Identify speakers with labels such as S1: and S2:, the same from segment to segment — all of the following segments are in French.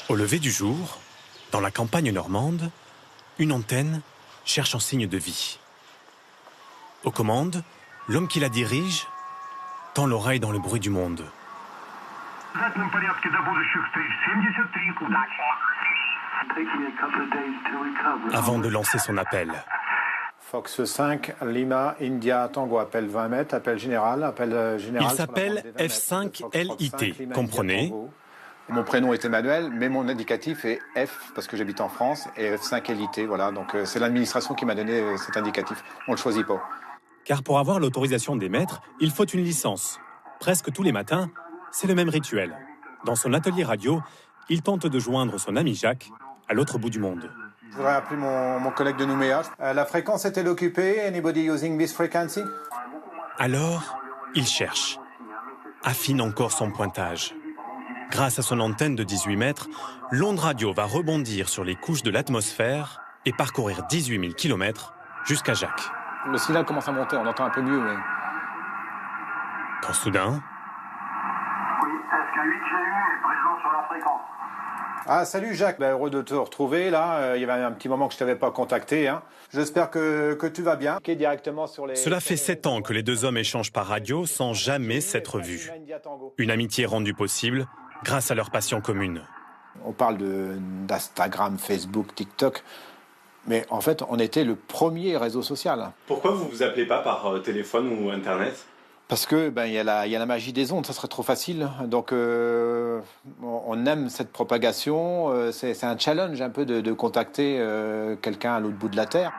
S1: Au lever du jour, dans la campagne normande, une antenne cherche un signe de vie. Aux commandes, l'homme qui la dirige tend l'oreille dans le bruit du monde. Avant de lancer son appel.
S2: Fox 5, Lima, India, Tango, appel 20 mètres, appel général.
S1: Il s'appelle F5LIT, comprenez ?
S2: Mon prénom est Emmanuel, mais mon indicatif est F, parce que j'habite en France, et F5LIT, voilà. Donc c'est l'administration qui m'a donné cet indicatif. On ne le choisit pas.
S1: Car pour avoir l'autorisation d'émettre, il faut une licence. Presque tous les matins, c'est le même rituel. Dans son atelier radio, il tente de joindre son ami Jacques à l'autre bout du monde.
S2: Je voudrais appeler mon collègue de Nouméa. La fréquence est-elle occupée? Anybody using this frequency?
S1: Alors, il cherche. Affine encore son pointage. Grâce à son antenne de 18 mètres, l'onde radio va rebondir sur les couches de l'atmosphère et parcourir 18 000 km jusqu'à Jacques.
S2: Le signal commence à monter, on entend un peu mieux. Mais...
S1: Quand soudain...
S3: Oui, SK8GU est présent sur la fréquence.
S2: Ah, salut Jacques, heureux de te retrouver là. Il y avait un petit moment que je ne t'avais pas contacté. J'espère que tu vas bien. Directement sur les...
S1: Cela fait 7 ans que les deux hommes échangent par radio sans jamais s'être vus. Une amitié rendue possible grâce à leur passion commune.
S2: On parle d'Instagram, Facebook, TikTok, mais en fait, on était le premier réseau social.
S4: Pourquoi vous vous appelez pas par téléphone ou Internet ?
S2: Parce que il y a la magie des ondes, ça serait trop facile. Donc on aime cette propagation. C'est un challenge un peu de contacter quelqu'un à l'autre bout de la Terre.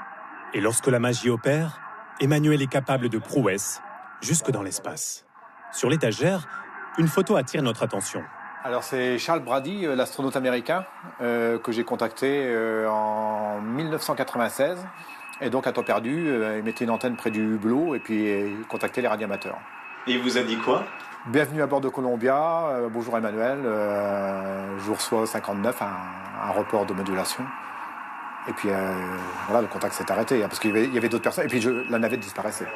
S1: Et lorsque la magie opère, Emmanuel est capable de prouesses jusque dans l'espace. Sur l'étagère, une photo attire notre attention.
S2: Alors c'est Charles Brady, l'astronaute américain, que j'ai contacté en 1996. Et donc, à temps perdu, il mettait une antenne près du hublot et puis il contactait les radioamateurs.
S4: Et il vous a dit quoi ?
S2: Bienvenue à bord de Columbia, bonjour Emmanuel, je vous reçois 59, un report de modulation. Et puis voilà, le contact s'est arrêté, parce qu'il y avait d'autres personnes, et puis la navette disparaissait.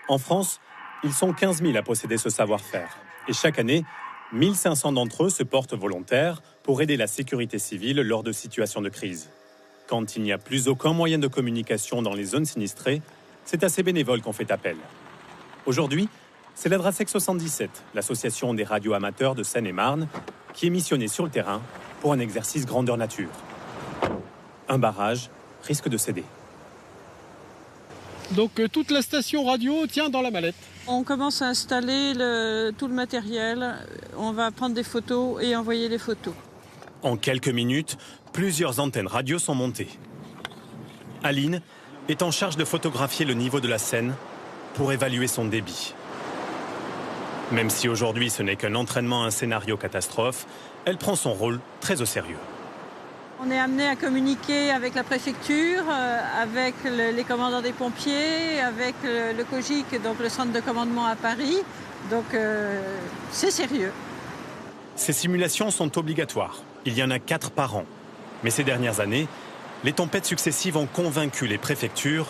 S1: En France, ils sont 15 000 à posséder ce savoir-faire. Et chaque année, 1500 d'entre eux se portent volontaires pour aider la sécurité civile lors de situations de crise. Quand il n'y a plus aucun moyen de communication dans les zones sinistrées, c'est à ces bénévoles qu'on fait appel. Aujourd'hui, c'est la DRASEC 77, l'association des radioamateurs de Seine-et-Marne, qui est missionnée sur le terrain pour un exercice grandeur nature. Un barrage risque de céder.
S5: Donc toute la station radio tient dans la mallette.
S6: On commence à installer tout le matériel, on va prendre des photos et envoyer les photos.
S1: En quelques minutes, plusieurs antennes radio sont montées. Aline est en charge de photographier le niveau de la Seine pour évaluer son débit. Même si aujourd'hui ce n'est qu'un entraînement à un scénario catastrophe, elle prend son rôle très au sérieux.
S6: On est amené à communiquer avec la préfecture, avec les commandants des pompiers, avec le COGIC, donc le centre de commandement à Paris. Donc c'est sérieux.
S1: Ces simulations sont obligatoires. Il y en a 4 par an. Mais ces dernières années, les tempêtes successives ont convaincu les préfectures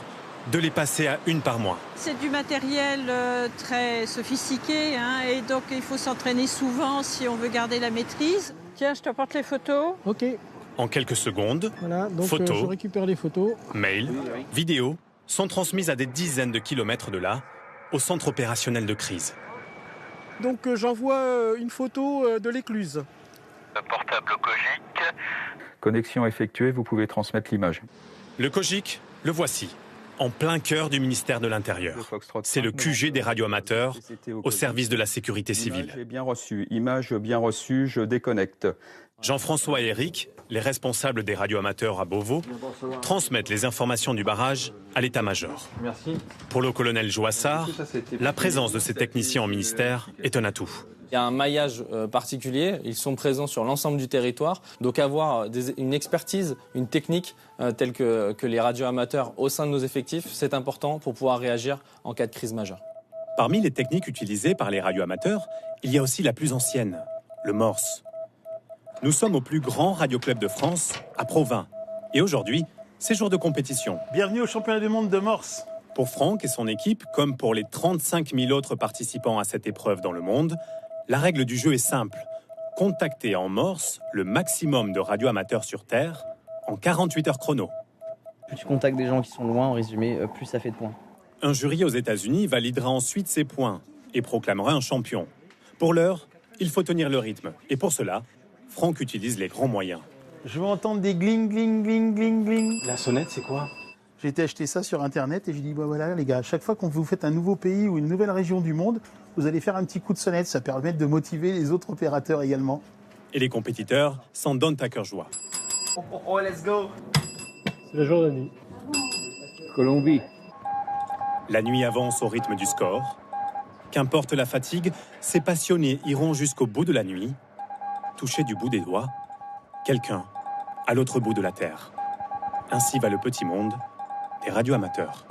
S1: de les passer à 1 par mois.
S6: C'est du matériel très sophistiqué, et donc il faut s'entraîner souvent si on veut garder la maîtrise. Tiens, je t'apporte les photos.
S5: Ok.
S1: En quelques secondes,
S5: Voilà, donc
S1: photos,
S5: je récupère les photos.
S1: mails, vidéos sont transmises à des dizaines de kilomètres de là, au centre opérationnel de crise.
S5: Donc j'envoie une photo de l'écluse.
S3: Portable COGIC.
S7: Connexion effectuée, vous pouvez transmettre l'image.
S1: Le COGIC, le voici, en plein cœur du ministère de l'Intérieur. C'est le QG des radioamateurs au service de la sécurité civile.
S7: Image bien reçue, je déconnecte.
S1: Jean-François et Eric, les responsables des radioamateurs à Beauvau, transmettent les informations du barrage à l'état-major. Pour le colonel Joassard, la présence de ces techniciens en ministère est un atout.
S8: Il y a un maillage particulier, ils sont présents sur l'ensemble du territoire, donc avoir une expertise, une technique telle que les radioamateurs au sein de nos effectifs, c'est important pour pouvoir réagir en cas de crise majeure.
S1: Parmi les techniques utilisées par les radioamateurs, il y a aussi la plus ancienne, le Morse. Nous sommes au plus grand radioclub de France, à Provins, et aujourd'hui, c'est jour de compétition.
S9: Bienvenue au championnat du monde de Morse.
S1: Pour Franck et son équipe, comme pour les 35 000 autres participants à cette épreuve dans le monde, la règle du jeu est simple. Contacter en morse le maximum de radioamateurs sur Terre en 48 heures chrono.
S10: Plus tu contactes des gens qui sont loin, en résumé, plus ça fait de points.
S1: Un jury aux États-Unis validera ensuite ces points et proclamera un champion. Pour l'heure, il faut tenir le rythme. Et pour cela, Franck utilise les grands moyens.
S9: Je veux entendre des gling, gling, gling, gling, gling.
S4: La sonnette, c'est quoi?
S9: J'ai été acheter ça sur Internet et j'ai dit, bah voilà les gars, à chaque fois que vous faites un nouveau pays ou une nouvelle région du monde, vous allez faire un petit coup de sonnette. Ça permet de motiver les autres opérateurs également.
S1: Et les compétiteurs s'en donnent à cœur joie.
S10: Oh, let's go!
S5: C'est la Jordanie.
S10: Colombie.
S1: La nuit avance au rythme du score. Qu'importe la fatigue, ces passionnés iront jusqu'au bout de la nuit, toucher du bout des doigts quelqu'un à l'autre bout de la Terre. Ainsi va le petit monde des radioamateurs.